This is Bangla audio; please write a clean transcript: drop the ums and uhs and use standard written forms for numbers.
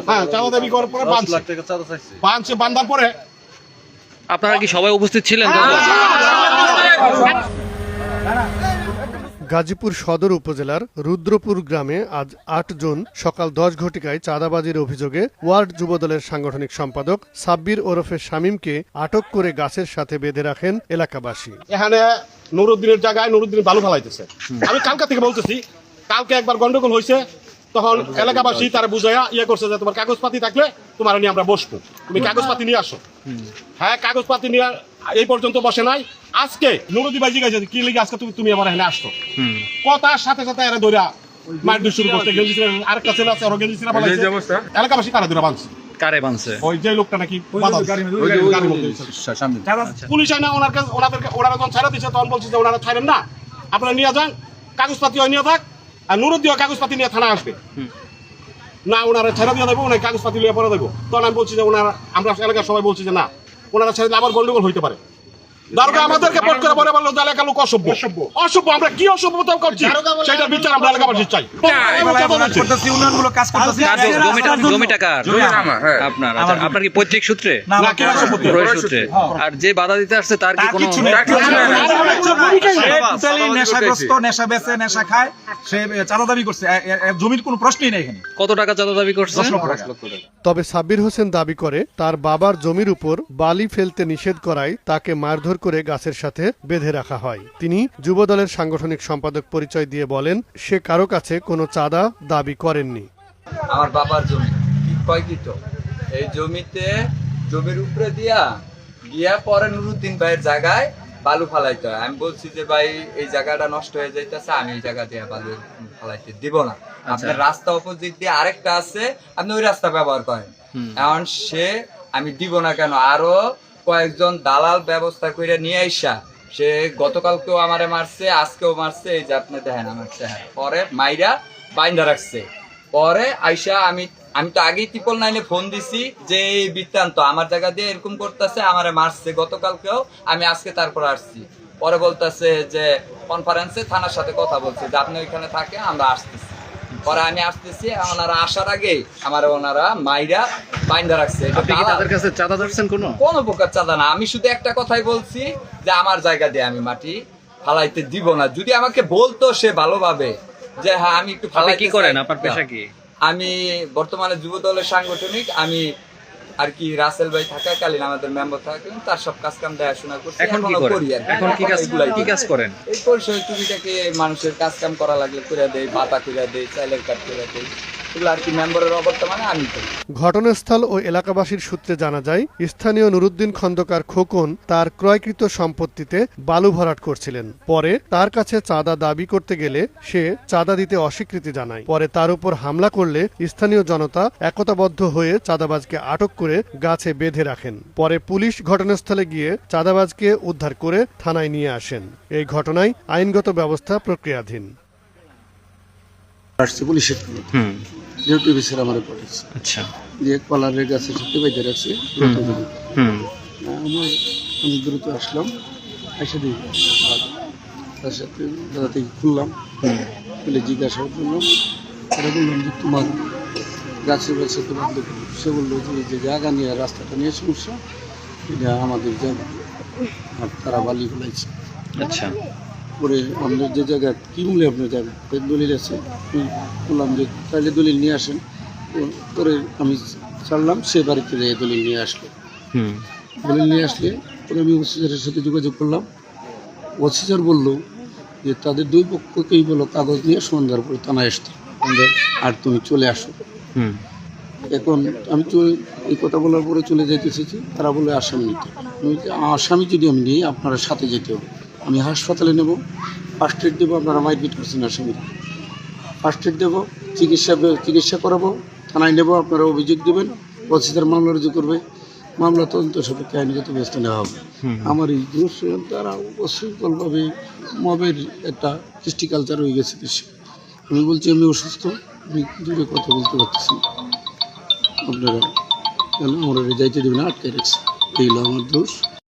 হ্যাঁ, চাঁদা দাবি করার পরে বাঁধছে, বাঁধার পরে আপনারা কি সবাই উপস্থিত ছিলেন? গাজীপুর সদর উপজেলার রুদ্রপুর গ্রামে আজ ৮ জুন সকাল ১০ ঘটিকায় চাঁদাবাজির অভিযোগে ওয়ার্ড যুবদলের সাংগঠনিক সম্পাদক সাব্বির ওরফে শামীমকে আটক করে গাছের সাথে বেঁধে রাখেন এলাকাবাসী। এখানে নুরুদ্দিনের জায়গায় নুরুদ্দিন বালু ফালাইতেছে। আমি কালকা থেকে বলতেছি, কালকে একবার গন্ডগোল হয়েছে, তখন এলাকাবাসী তারা বুঝাইয়া করছে যে তোমার কাগজপাতি থাকলে তোমার নিয়ে আমরা বসবো, তুমি কাগজপাতি নিয়ে আসো। হ্যাঁ, কাগজপাতি নিয়ে এই পর্যন্ত বসে নাই। আজকে নুরুদ্দিন ভাই জিজ্ঞাসা কি লিগে আজকে তুমি আমার এখানে আসছো, কথার সাথে সাথে এরা ধরা মারধর শুরু করতে। আরেকটা ছেলে আছে, ওরা গেঞ্জি ছিঁড়া ফেলাইছে। এলাকাবাসী তারা ধরে বাঁধছে। কারে বাঁধছে? ওই যে লোকটা নাকি পুলিশ আইনা ওনারা যখন ছাড়া দিচ্ছে তখন বলছে যে ওনারা ছাড়েন না, আপনারা নিয়ে যান, কাগজপাতি হয় নিয়ে থাক, আর নুরুদ্দিন কাগজপাতি নিয়ে থানা আসবে না, ওনারা ছেড়ে দিয়ে দেবো, ওনার কাগজপাতি নিয়ে পরে দেবো। তখন আমি বলছি যে ওনারা, আমরা এলাকার সবাই বলছি যে না, ওনারা ছেড়ে দিলে আবার গন্ডগোল হইতে পারে। দারোগা আমাদেরকে পট করে পরে বললো এলাকার লোক অসভ্য। অসভ্য আমরা কি অসভ্যতা করছি সেটার বিচার আমরা এলাকাবাসী চাই। জমিটা কার? আপনার? আপনার কি পৈতৃক সূত্রে? সূত্রে। আর যে বাধা দিতে আসছে তার কি কোনো নেশাগ্রস্ত, নেশা বেচে, নেশা খায়, সে চাঁদা দাবি করছে। জমির কোনো প্রশ্নই নেই এখানে। কত টাকা চাঁদা দাবি করছে? 10 লক্ষ টাকা। তবে সাব্বির হোসেন দাবি করে তার বাবার জমির উপর বালি ফেলতে নিষেধ করায় তাকে মারধর করে গাছের সাথে বেঁধে রাখা হয়। তিনি যুবদলের সাংগঠনিক সম্পাদক পরিচয় দিয়ে বলেন, সে কারো কাছে কোনো চাঁদা দাবি করেননি। আমার বাবার জমি ক্রয়কৃত, এই জমির উপরে গিয়া পরে নুরুদ্দিন ভাইয়ের জায়গায় বালু ফালাইতে হয়। আমি বলছি যে ভাই এই জায়গাটা নষ্ট হয়ে যাইতেছে, আমি এই জায়গা দিয়ে বালু ফালাইতে দিব না। আপনার রাস্তা অপোজিট দিয়ে আরেকটা আছে, আপনি ওই রাস্তা ব্যবহার করেন। এখন আমি দিব না কেন, আরো কয়েকজন দালাল ব্যবস্থা করে নিয়ে আইসা, সে গতকালকেও আমারে মারছে, আজকেও মারছে। এই যে আপনি দেখেন আমার চেহারা, পরে মাইরা বাইন্দা রাখছে। পরে আইসা আমি তো আগেই 999-এ ফোন দিছি যে এই বৃত্তান্ত আমার জায়গা দিয়ে এরকম করতেছে, আমারে মারছে গতকালকেও, আমি আজকে তারপর আসছি। পরে বলতেছে যে কনফারেন্সে থানার সাথে কথা বলছে যে আপনি ওইখানে থাকে, আমরা আসতেছি। পরে আমি আসতেছি, ওনারা আসার আগে আমার ওনারা মাইরা বাইন্দা রাখছে। তাদের কাছে চাঁদা ধরছেন? কোনো প্রকার চাঁদা না, আমি শুধু একটা কথাই বলছি যে আমার জায়গা দিয়ে আমি মাটি ফালাইতে দিব না। যদি আমাকে বলতো সে ভালোভাবে যে হ্যাঁ আমি একটু ফালাই। কি করেন? আপনার পেশা কি? আমি বর্তমানে যুবদলের সাংগঠনিক, আমি আর কি রাসেল ভাই থাকাকালীন আমাদের মেম্বার থাকাকালীন তার সব কাজ কাম দেখাশোনা করছি। এখন কি কাজ করেন? এই পরিষদ টুকিটাকে মানুষের কাজ কাম করা লাগলে করে দেয়, ভাতা করে দেয়, চাইলের কাঠ করে দেয়, এগুলো আর কি মেম্বারের অবর্তমানে আমি করি। ঘটনাস্থল ও এলাকাবাসীর সূত্রে জানা যায়, স্থানীয় নুরুদ্দিন খন্দকার খোকন তার ক্রয়কৃত সম্পত্তিতে বালু ভরাট করছিলেন। পরে তার কাছে চাঁদা দাবি করতে গেলে সে চাঁদা দিতে অস্বীকৃতি জানায়। পরে তার উপর হামলা করলে স্থানীয় জনতা একতাবদ্ধ হয়ে চাঁদাবাজকে আটক করে গাছে বেঁধে রাখেন। পরে পুলিশ ঘটনাস্থলে গিয়ে চাঁদাবাজকে উদ্ধার করে থানায় নিয়ে আসেন। এই ঘটনায় আইনগত ব্যবস্থা প্রক্রিয়াধীন। আচ্ছা, যে কলারের গাছে সাথে বেঁধে রাখছে। আমি দ্রুত আসলাম, এসে দিই তার সাথে দাদা থেকে খুললাম, খুলে জিজ্ঞাসা করলাম। তারা বললাম যে তোমার গাছের সাথে বাধ্য করল। সে বললো যে জায়গা নিয়ে রাস্তাটা নিয়ে সমস্যা, এটা আমাদের জায়গা, আর তারা বালি ফেলাইছে। আচ্ছা, পরে আমাদের যে জায়গা কী বলে আপনার জায়গা দলিল আছে, বললাম যে তাহলে দলিল নিয়ে আসেন। পরে আমি ছাড়লাম, সে বাড়িতে যেয়ে দলিল নিয়ে আসলো। দলিল নিয়ে আসলে পরে আমি অফিসারের সাথে যোগাযোগ করলাম। অফিসার বলল যে তাদের দুই পক্ষকেই বলো কাগজ নিয়ে সন্ধ্যার পরে থানায় আসতে, আর তুমি চলে আসো। এখন আমি এই কথা বলার পরে চলে যেতে এসেছি, তারা বলে আসামি নিতে। আসামি যদি আমি নিই আপনারা সাথে যেতে হবে, আমি হাসপাতালে নেব, ফার্স্ট এড দেবো। আপনারা মারপিট করছেন আসামি, ফার্স্ট এড দেবো, চিকিৎসা করাবো, থানায় নেব, আপনারা অভিযোগ দেবেন, অফিসার মামলা রুজু করবে, মামলা তদন্ত সাপেক্ষে আইনগত ব্যবস্থা নেওয়া হবে। আমার এই দোষ তারা অশৃঙ্খলভাবে মবের একটা কৃষ্টি কালচার হয়ে গেছে দেশে। আমি বলছি আমি অসুস্থ, আমি দূরে কথা বলতে পারতেছি না, আপনারা কেন আমরা যাইতে দেবেন, আটকে রাখছি। এই হলো আমার দোষ।